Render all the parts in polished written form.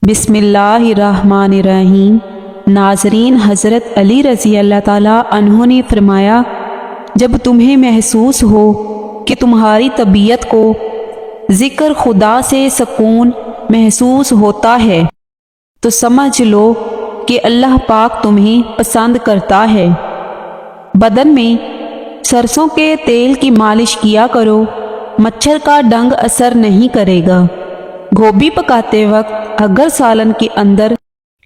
بسم اللہ الرحمن الرحیم۔ ناظرین، حضرت علی رضی اللہ تعالیٰ عنہ نے فرمایا، جب تمہیں محسوس ہو کہ تمہاری طبیعت کو ذکر خدا سے سکون محسوس ہوتا ہے تو سمجھ لو کہ اللہ پاک تمہیں پسند کرتا ہے۔ بدن میں سرسوں کے تیل کی مالش کیا کرو، مچھر کا ڈنگ اثر نہیں کرے گا۔ گوبھی پکاتے وقت اگر سالن کے اندر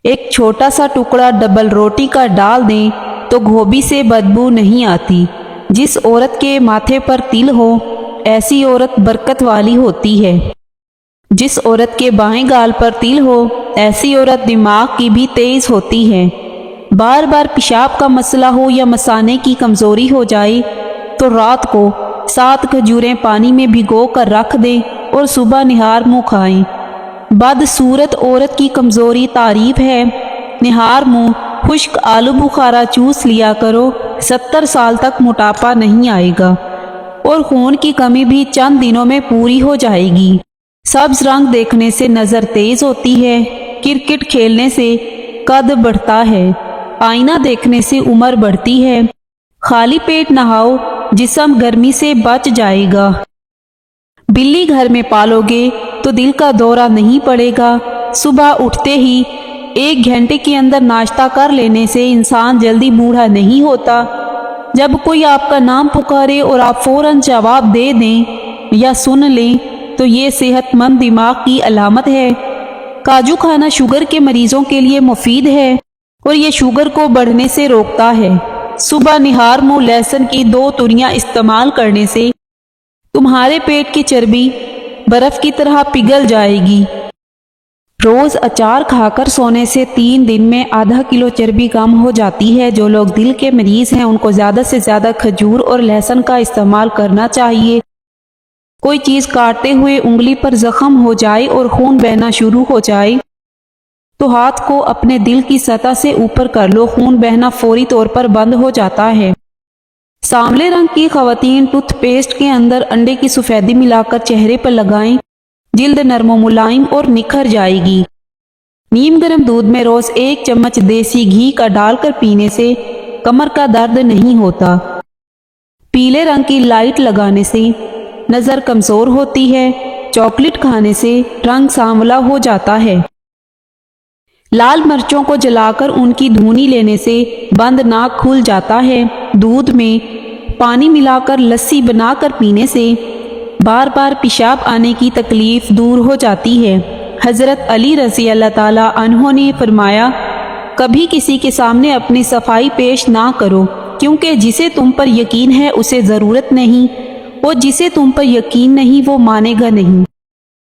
ایک چھوٹا سا ٹکڑا ڈبل روٹی کا ڈال دیں تو گوبھی سے بدبو نہیں آتی۔ جس عورت کے ماتھے پر تل ہو ایسی عورت برکت والی ہوتی ہے۔ جس عورت کے بائیں گال پر تل ہو ایسی عورت دماغ کی بھی تیز ہوتی ہے۔ بار بار پیشاب کا مسئلہ ہو یا مثانے کی کمزوری ہو جائے تو رات کو 7 کھجوریں پانی میں بھگو کر رکھ دیں اور صبح نہار منہ کھائیں۔ بدصورت عورت کی کمزوری تعریف ہے۔ نہار منہ خشک آلو بخارا چوس لیا کرو، 70 سال تک موٹاپا نہیں آئے گا اور خون کی کمی بھی چند دنوں میں پوری ہو جائے گی۔ سبز رنگ دیکھنے سے نظر تیز ہوتی ہے، کرکٹ کھیلنے سے قد بڑھتا ہے، آئینہ دیکھنے سے عمر بڑھتی ہے۔ خالی پیٹ نہاؤ، جسم گرمی سے بچ جائے گا۔ بلی گھر میں پالو گے تو دل کا دورہ نہیں پڑے گا۔ صبح اٹھتے ہی 1 گھنٹے کے اندر ناشتہ کر لینے سے انسان جلدی بوڑھا نہیں ہوتا۔ جب کوئی آپ کا نام پکارے اور آپ فوراً جواب دے دیں یا سن لیں تو یہ صحت مند دماغ کی علامت ہے۔ کاجو کھانا شوگر کے مریضوں کے لیے مفید ہے اور یہ شوگر کو بڑھنے سے روکتا ہے۔ صبح نہار منہ لہسن کی 2 تریاں استعمال کرنے سے تمہارے پیٹ کی چربی برف کی طرح پگھل جائے گی۔ روز اچار کھا کر سونے سے 3 دن میں ½ کلو چربی کم ہو جاتی ہے۔ جو لوگ دل کے مریض ہیں ان کو زیادہ سے زیادہ کھجور اور لہسن کا استعمال کرنا چاہیے۔ کوئی چیز کاٹتے ہوئے انگلی پر زخم ہو جائے اور خون بہنا شروع ہو جائے تو ہاتھ کو اپنے دل کی سطح سے اوپر کر لو، خون بہنا فوری طور پر بند ہو جاتا ہے۔ سانولے رنگ کی خواتین ٹوتھ پیسٹ کے اندر انڈے کی سفیدی ملا کر چہرے پر لگائیں، جلد نرم و ملائم اور نکھر جائے گی۔ نیم گرم دودھ میں روز 1 چمچ دیسی گھی کا ڈال کر پینے سے کمر کا درد نہیں ہوتا۔ پیلے رنگ کی لائٹ لگانے سے نظر کمزور ہوتی ہے۔ چاکلیٹ کھانے سے رنگ سانولا ہو جاتا ہے۔ لال مرچوں کو جلا کر ان کی دھونی لینے سے بند ناک کھل جاتا ہے۔ دودھ میں پانی ملا کر لسی بنا کر پینے سے بار بار پیشاب آنے کی تکلیف دور ہو جاتی ہے۔ حضرت علی رضی اللہ تعالیٰ عنہ نے فرمایا، کبھی کسی کے سامنے اپنی صفائی پیش نہ کرو، کیونکہ جسے تم پر یقین ہے اسے ضرورت نہیں، اور جسے تم پر یقین نہیں وہ مانے گا نہیں۔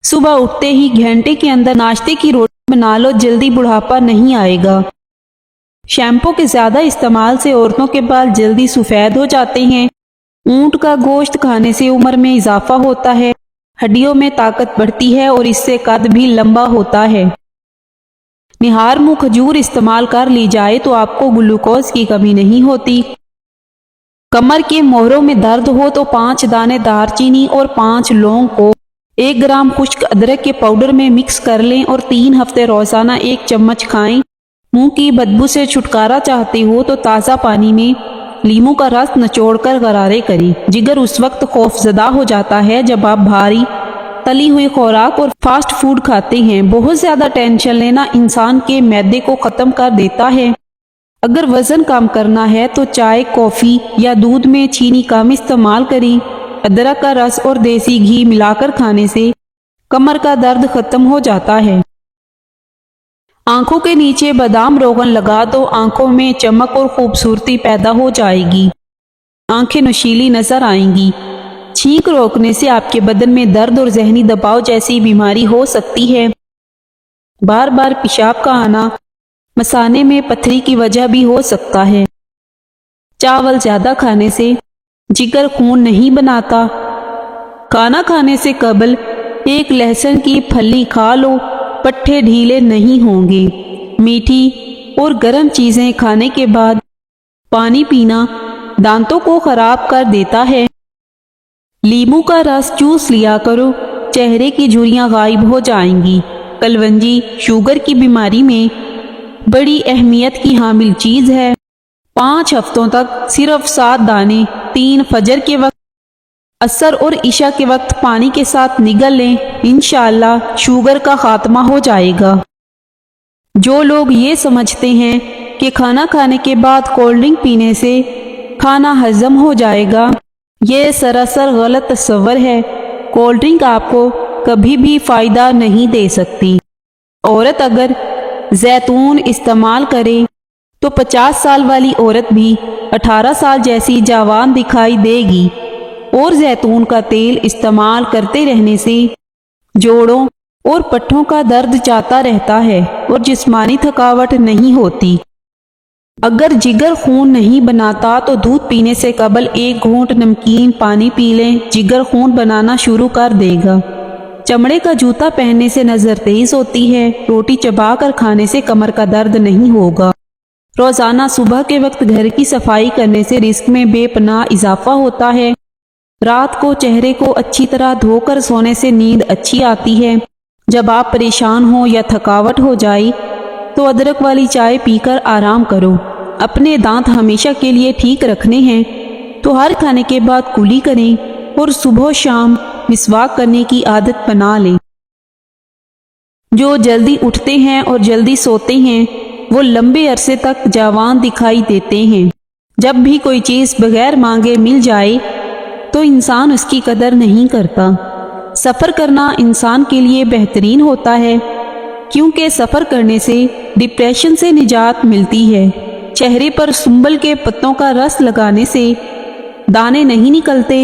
صبح اٹھتے ہی گھنٹے کے اندر ناشتے کی روٹی بنا لو، جلدی بڑھاپا نہیں آئے گا۔ شیمپو کے زیادہ استعمال سے عورتوں کے بال جلدی سفید ہو جاتے ہیں۔ اونٹ کا گوشت کھانے سے عمر میں اضافہ ہوتا ہے، ہڈیوں میں طاقت بڑھتی ہے اور اس سے قد بھی لمبا ہوتا ہے۔ نہار منہ کھجور استعمال کر لی جائے تو آپ کو گلوکوز کی کمی نہیں ہوتی۔ کمر کے موہروں میں درد ہو تو 5 دانے دار چینی اور 5 لونگ کو 1 گرام خشک ادرک کے پاؤڈر میں مکس کر لیں اور 3 ہفتے روزانہ 1 چمچ کھائیں۔ منہ کی بدبو سے چھٹکارا چاہتے ہو تو تازہ پانی میں لیموں کا رس نچوڑ کر غرارے کریں۔ جگر اس وقت خوف زدہ ہو جاتا ہے جب آپ بھاری تلی ہوئی خوراک اور فاسٹ فوڈ کھاتے ہیں۔ بہت زیادہ ٹینشن لینا انسان کے معدے کو ختم کر دیتا ہے۔ اگر وزن کم کرنا ہے تو چائے، کافی یا دودھ میں چینی کم استعمال کریں۔ ادرک کا رس اور دیسی گھی ملا کر کھانے سے کمر کا درد ختم ہو جاتا ہے۔ آنکھوں کے نیچے بادام روغن لگا دو، آنکھوں میں چمک اور خوبصورتی پیدا ہو جائے گی، آنکھیں نشیلی نظر آئیں گی۔ چھینک روکنے سے آپ کے بدن میں درد اور ذہنی دباؤ جیسی بیماری ہو سکتی ہے۔ بار بار پیشاب کا آنا مثانے میں پتھری کی وجہ بھی ہو سکتا ہے۔ چاول زیادہ کھانے سے جگر خون نہیں بناتا۔ کھانا کھانے سے قبل 1 لہسن کی پھلی کھا لو، پٹھے ڈھیلے نہیں ہوں گے۔ میٹھی اور گرم چیزیں کھانے کے بعد پانی پینا دانتوں کو خراب کر دیتا ہے۔ لیموں کا رس چوس لیا کرو، چہرے کی جھریاں غائب ہو جائیں گی۔ کلونجی شوگر کی بیماری میں بڑی اہمیت کی حامل چیز ہے۔ 5 ہفتوں تک صرف 7 دانے 3 فجر کے وقت، عصر اور عشاء کے وقت پانی کے ساتھ نگل لیں، انشاءاللہ شوگر کا خاتمہ ہو جائے گا۔ جو لوگ یہ سمجھتے ہیں کہ کھانا کھانے کے بعد کولڈ ڈرنک پینے سے کھانا ہضم ہو جائے گا، یہ سراسر غلط تصور ہے۔ کولڈ ڈرنک آپ کو کبھی بھی فائدہ نہیں دے سکتی۔ عورت اگر زیتون استعمال کرے تو 50 سال والی عورت بھی 18 سال جیسی جوان دکھائی دے گی، اور زیتون کا تیل استعمال کرتے رہنے سے جوڑوں اور پٹھوں کا درد جاتا رہتا ہے اور جسمانی تھکاوٹ نہیں ہوتی۔ اگر جگر خون نہیں بناتا تو دودھ پینے سے قبل 1 گھونٹ نمکین پانی پی لیں، جگر خون بنانا شروع کر دے گا۔ چمڑے کا جوتا پہننے سے نظر تیز ہوتی ہے، روٹی چبا کر کھانے سے کمر کا درد نہیں ہوگا۔ روزانہ صبح کے وقت گھر کی صفائی کرنے سے رزق میں بے پناہ اضافہ ہوتا ہے۔ رات کو چہرے کو اچھی طرح دھو کر سونے سے نیند اچھی آتی ہے۔ جب آپ پریشان ہوں یا تھکاوٹ ہو جائے تو ادرک والی چائے پی کر آرام کرو۔ اپنے دانت ہمیشہ کے لیے ٹھیک رکھنے ہیں تو ہر کھانے کے بعد کلی کریں اور صبح و شام مسواک کرنے کی عادت بنا لیں۔ جو جلدی اٹھتے ہیں اور جلدی سوتے ہیں وہ لمبے عرصے تک جوان دکھائی دیتے ہیں۔ جب بھی کوئی چیز بغیر مانگے مل جائے تو انسان اس کی قدر نہیں کرتا۔ سفر کرنا انسان کے لیے بہترین ہوتا ہے، کیونکہ سفر کرنے سے ڈپریشن سے نجات ملتی ہے۔ چہرے پر سنبل کے پتوں کا رس لگانے سے دانے نہیں نکلتے۔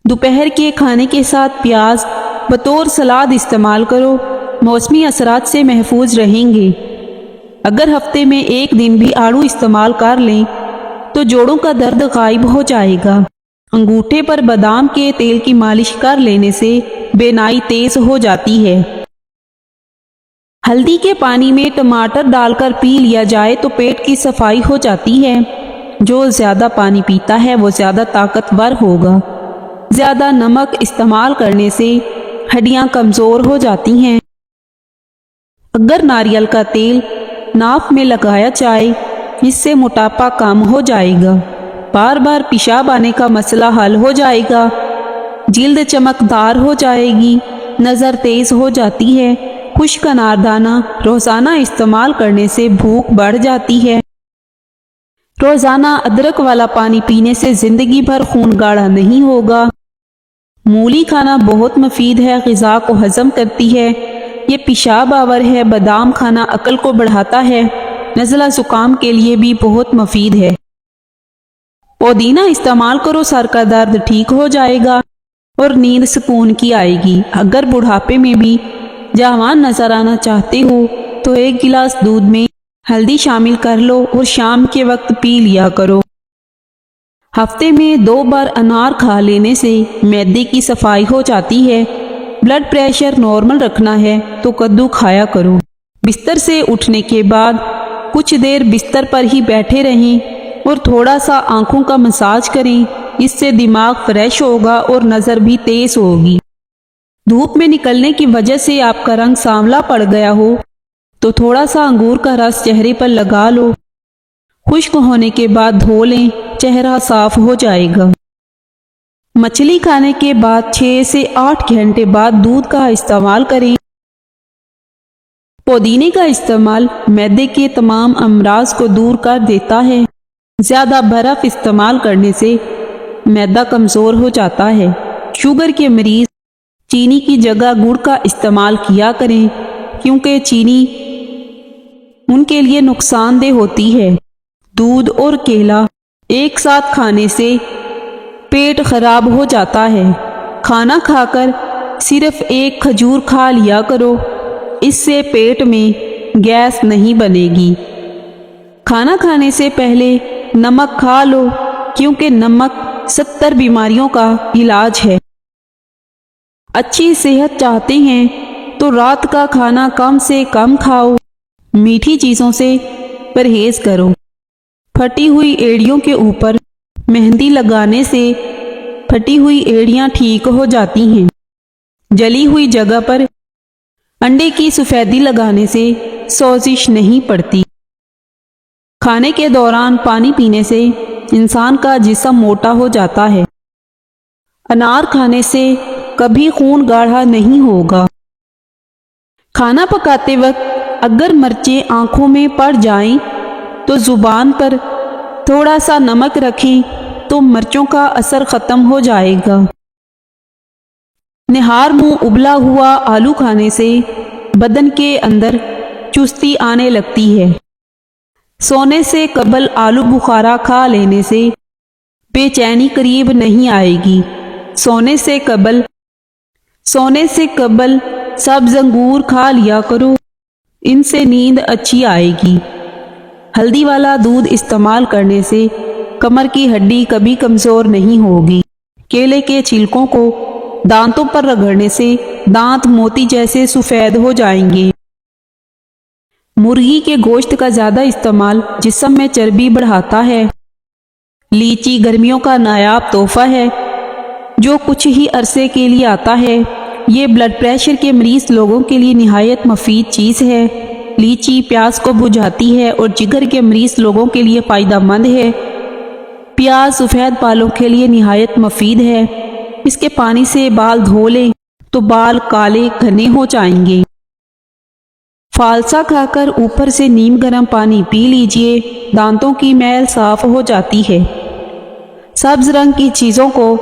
دوپہر کے کھانے کے ساتھ پیاز بطور سلاد استعمال کرو، موسمی اثرات سے محفوظ رہیں گے۔ اگر ہفتے میں 1 دن بھی آڑو استعمال کر لیں تو جوڑوں کا درد غائب ہو جائے گا۔ انگوٹھے پر بادام کے تیل کی مالش کر لینے سے بینائی تیز ہو جاتی ہے۔ ہلدی کے پانی میں ٹماٹر ڈال کر پی لیا جائے تو پیٹ کی صفائی ہو جاتی ہے۔ جو زیادہ پانی پیتا ہے وہ زیادہ طاقتور ہوگا۔ زیادہ نمک استعمال کرنے سے ہڈیاں کمزور ہو جاتی ہیں۔ اگر ناریل کا تیل ناف میں لگایا جائے اس سے موٹاپا کم ہو جائے گا۔ بار بار پیشاب آنے کا مسئلہ حل ہو جائے گا۔ جلد چمکدار ہو جائے گی، نظر تیز ہو جاتی ہے۔ خشک اناردانہ روزانہ استعمال کرنے سے بھوک بڑھ جاتی ہے۔ روزانہ ادرک والا پانی پینے سے زندگی بھر خون گاڑھا نہیں ہوگا۔ مولی کھانا بہت مفید ہے، غذا کو ہضم کرتی ہے، یہ پیشاب آور ہے۔ بادام کھانا عقل کو بڑھاتا ہے، نزلہ زکام کے لیے بھی بہت مفید ہے۔ پودینہ استعمال کرو، سر کا درد ٹھیک ہو جائے گا اور نیند سکون کی آئے گی۔ اگر بڑھاپے میں بھی جوان نظر آنا چاہتے ہو تو 1 گلاس دودھ میں ہلدی شامل کر لو اور شام کے وقت پی لیا کرو۔ ہفتے میں 2 بار انار کھا لینے سے معدے کی صفائی ہو جاتی ہے۔ بلڈ پریشر نارمل رکھنا ہے تو کدو کھایا کرو۔ بستر سے اٹھنے کے بعد کچھ دیر بستر پر ہی بیٹھے رہیں اور تھوڑا سا آنکھوں کا مساج کریں، اس سے دماغ فریش ہوگا اور نظر بھی تیز ہوگی۔ دھوپ میں نکلنے کی وجہ سے آپ کا رنگ سانولا پڑ گیا ہو تو تھوڑا سا انگور کا رس چہرے پر لگا لو، خشک ہونے کے بعد دھو لیں، چہرہ صاف ہو جائے گا۔ مچھلی کھانے کے بعد 6 سے 8 گھنٹے بعد دودھ کا استعمال کریں۔ پودینے کا استعمال معدے کے تمام امراض کو دور کر دیتا ہے۔ زیادہ برف استعمال کرنے سے معدہ کمزور ہو جاتا ہے۔ شوگر کے مریض چینی کی جگہ گڑ کا استعمال کیا کریں، کیونکہ چینی ان کے لیے نقصان دہ ہوتی ہے۔ دودھ اور کیلا ایک ساتھ کھانے سے پیٹ خراب ہو جاتا ہے۔ کھانا کھا کر صرف 1 کھجور کھا لیا کرو، اس سے پیٹ میں گیس نہیں بنے گی۔ کھانا کھانے سے پہلے نمک کھا لو، کیونکہ نمک 70 بیماریوں کا علاج ہے۔ اچھی صحت چاہتے ہیں تو رات کا کھانا کم سے کم کھاؤ، میٹھی چیزوں سے پرہیز کرو۔ پھٹی ہوئی ایڑیوں کے اوپر مہندی لگانے سے پھٹی ہوئی ایڑیاں ٹھیک ہو جاتی ہیں۔ جلی ہوئی جگہ پر انڈے کی سفیدی لگانے سے سوزش نہیں پڑتی۔ کھانے کے دوران پانی پینے سے انسان کا جسم موٹا ہو جاتا ہے۔ انار کھانے سے کبھی خون گاڑھا نہیں ہوگا۔ کھانا پکاتے وقت اگر مرچیں آنکھوں میں پڑ جائیں تو زبان پر تھوڑا سا نمک رکھیں تو مرچوں کا اثر ختم ہو جائے گا۔ نہار منہ ابلا ہوا آلو کھانے سے بدن کے اندر چستی آنے لگتی ہے۔ سونے سے قبل آلو بخارا کھا لینے سے بے چینی قریب نہیں آئے گی۔ سونے سے قبل سبز انگور کھا لیا کرو، ان سے نیند اچھی آئے گی۔ ہلدی والا دودھ استعمال کرنے سے کمر کی ہڈی کبھی کمزور نہیں ہوگی۔ کیلے کے چھلکوں کو دانتوں پر رگڑنے سے دانت موتی جیسے سفید ہو جائیں گے۔ مرغی کے گوشت کا زیادہ استعمال جسم میں چربی بڑھاتا ہے۔ لیچی گرمیوں کا نایاب تحفہ ہے جو کچھ ہی عرصے کے لیے آتا ہے۔ یہ بلڈ پریشر کے مریض لوگوں کے لیے نہایت مفید چیز ہے۔ لیچی پیاس کو بجھاتی ہے اور جگر کے مریض لوگوں کے لیے فائدہ مند ہے۔ پیاز سفید بالوں کے لیے نہایت مفید ہے۔ اس کے پانی سے بال دھو لیں تو بال کالے گھنے ہو جائیں گے۔ فالسا کھا کر اوپر سے نیم گرم پانی پی لیجئے، دانتوں کی میل صاف ہو جاتی ہے۔ سبز رنگ کی چیزوں کو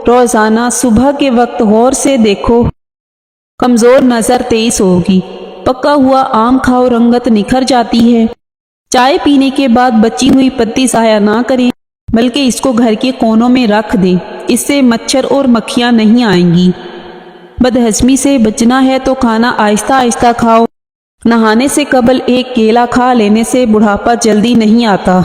روزانہ صبح کے وقت غور سے دیکھو، کمزور نظر تیز ہوگی۔ پکا ہوا آم کھاؤ، رنگت نکھر جاتی ہے۔ چائے پینے کے بعد بچی ہوئی پتی ضائع نہ کریں بلکہ اس کو گھر کے کونوں میں رکھ دیں، اس سے مچھر اور مکھیاں نہیں آئیں گی۔ بدہضمی سے بچنا ہے تو کھانا آہستہ آہستہ کھاؤ۔ نہانے سے قبل ایک کیلا کھا لینے سے بڑھاپا جلدی نہیں آتا۔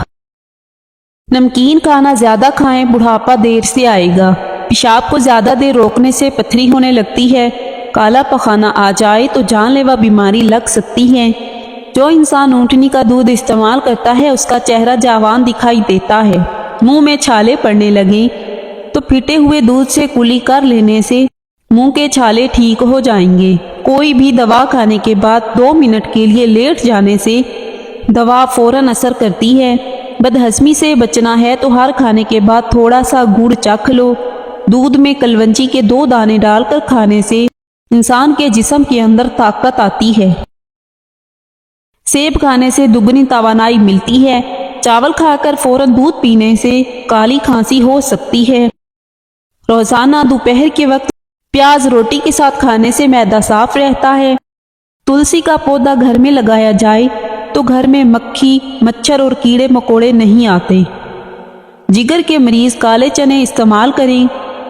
نمکین کھانا زیادہ کھائیں، بڑھاپا دیر سے آئے گا۔ پیشاب کو زیادہ دیر روکنے سے پتھری ہونے لگتی ہے۔ کالا پخانہ آ جائے تو جان لیوا بیماری لگ سکتی ہے۔ جو انسان اونٹنی کا دودھ استعمال کرتا ہے اس کا چہرہ جوان دکھائی دیتا ہے۔ منہ میں چھالے پڑنے لگیں تو پھٹے ہوئے دودھ سے کلی کر لینے سے منہ کے چھالے ٹھیک ہو جائیں گے۔ کوئی بھی دوا کھانے کے بعد 2 منٹ کے لیے لیٹ جانے سے دوا فوراً اثر کرتی ہے۔ بدہضمی سے بچنا ہے تو ہر کھانے کے بعد تھوڑا سا گڑ چکھ لو۔ دودھ میں کلونجی کے 2 دانے ڈال کر کھانے سے انسان کے جسم کے اندر طاقت آتی ہے۔ سیب کھانے سے دگنی توانائی ملتی ہے۔ چاول کھا کر فوراً دودھ پینے سے کالی کھانسی ہو سکتی ہے۔ روزانہ دوپہر کے وقت پیاز روٹی کے ساتھ کھانے سے معدہ صاف رہتا ہے۔ تلسی کا پودا گھر میں لگایا جائے تو گھر میں مکھی، مچھر اور کیڑے مکوڑے نہیں آتے۔ جگر کے مریض کالے چنے استعمال کریں۔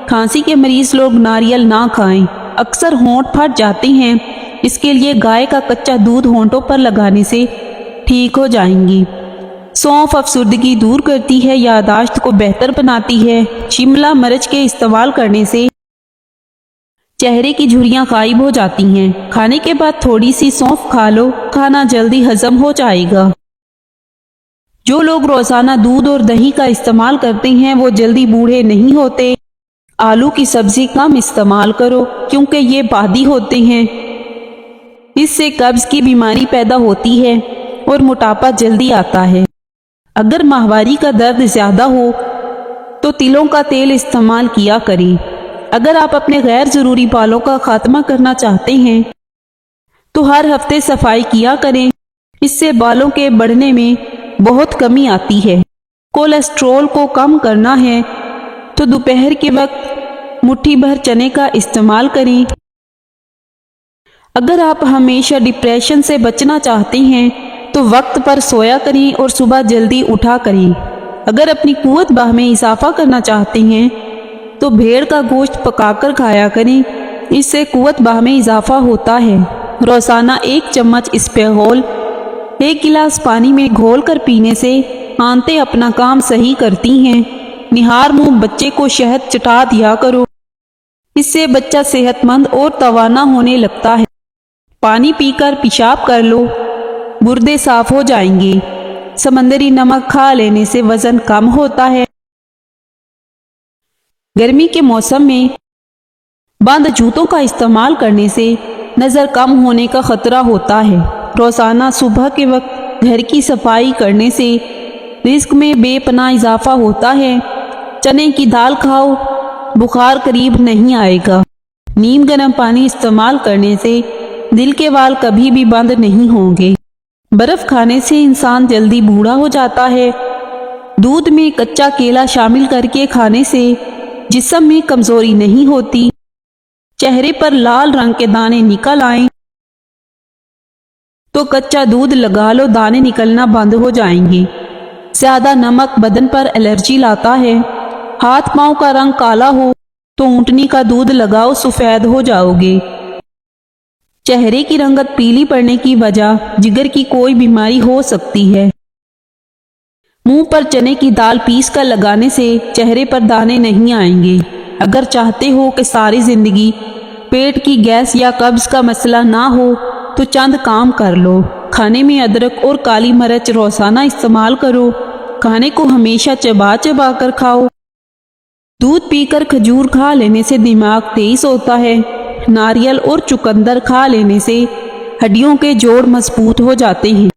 کھانسی کے مریض لوگ ناریل نہ کھائیں، اکثر ہونٹ پھٹ جاتے ہیں، اس کے لیے گائے کا کچا دودھ ہونٹوں پر لگانے سے ٹھیک ہو جائیں گی۔ سونف افسردگی دور کرتی ہے، یادداشت کو بہتر بناتی ہے۔ شملہ مرچ کے استعمال کرنے سے چہرے کی جھریاں غائب ہو جاتی ہیں۔ کھانے کے بعد تھوڑی سی سونف کھا لو، کھانا جلدی ہضم ہو جائے گا۔ جو لوگ روزانہ دودھ اور دہی کا استعمال کرتے ہیں وہ جلدی بوڑھے نہیں ہوتے۔ آلو کی سبزی کم استعمال کرو کیونکہ یہ بادی ہوتے ہیں، اس سے قبض کی بیماری پیدا ہوتی ہے اور موٹاپا جلدی آتا ہے۔ اگر ماہواری کا درد زیادہ ہو تو تلوں کا تیل استعمال کیا کریں۔ اگر آپ اپنے غیر ضروری بالوں کا خاتمہ کرنا چاہتے ہیں تو ہر ہفتے صفائی کیا کریں، اس سے بالوں کے بڑھنے میں بہت کمی آتی ہے۔ کولیسٹرول کو کم کرنا ہے تو دوپہر کے وقت مٹھی بھر چنے کا استعمال کریں۔ اگر آپ ہمیشہ ڈپریشن سے بچنا چاہتے ہیں تو وقت پر سویا کریں اور صبح جلدی اٹھا کریں۔ اگر اپنی قوت باہ میں اضافہ کرنا چاہتے ہیں تو بھیڑ کا گوشت پکا کر کھایا کریں، اس سے قوت باہ میں اضافہ ہوتا ہے۔ روزانہ 1 چمچ اسپیغول 1 گلاس پانی میں گھول کر پینے سے آنتیں اپنا کام صحیح کرتی ہیں۔ نہار منہ بچے کو شہد چٹا دیا کرو، اس سے بچہ صحت مند اور توانا ہونے لگتا ہے۔ پانی پی کر پیشاب کر لو، گردے صاف ہو جائیں گے۔ سمندری نمک کھا لینے سے وزن کم ہوتا ہے۔ گرمی کے موسم میں بند جوتوں کا استعمال کرنے سے نظر کم ہونے کا خطرہ ہوتا ہے۔ روزانہ صبح کے وقت گھر کی صفائی کرنے سے رزق میں بے پناہ اضافہ ہوتا ہے۔ چنے کی دال کھاؤ، بخار قریب نہیں آئے گا۔ نیم گرم پانی استعمال کرنے سے دل کے وال کبھی بھی بند نہیں ہوں گے۔ برف کھانے سے انسان جلدی بوڑھا ہو جاتا ہے۔ دودھ میں کچا کیلا شامل کر کے کھانے سے جسم میں کمزوری نہیں ہوتی۔ چہرے پر لال رنگ کے دانے نکل آئیں تو کچا دودھ لگا لو، دانے نکلنا بند ہو جائیں گے۔ زیادہ نمک بدن پر الرجی لاتا ہے۔ ہاتھ پاؤں کا رنگ کالا ہو تو اونٹنی کا دودھ لگاؤ، سفید ہو جاؤ گے۔ چہرے کی رنگت پیلی پڑنے کی وجہ جگر کی کوئی بیماری ہو سکتی ہے۔ منہ پر چنے کی دال پیس کر لگانے سے چہرے پر دانے نہیں آئیں گے۔ اگر چاہتے ہو کہ ساری زندگی پیٹ کی گیس یا قبض کا مسئلہ نہ ہو تو چند کام کر لو۔ کھانے میں ادرک اور کالی مرچ روزانہ استعمال کرو۔ کھانے کو ہمیشہ چبا چبا کر کھاؤ۔ دودھ پی کر کھجور کھا لینے سے دماغ تیز ہوتا ہے۔ ناریل اور چقندر کھا لینے سے ہڈیوں کے جوڑ مضبوط ہو جاتے ہیں۔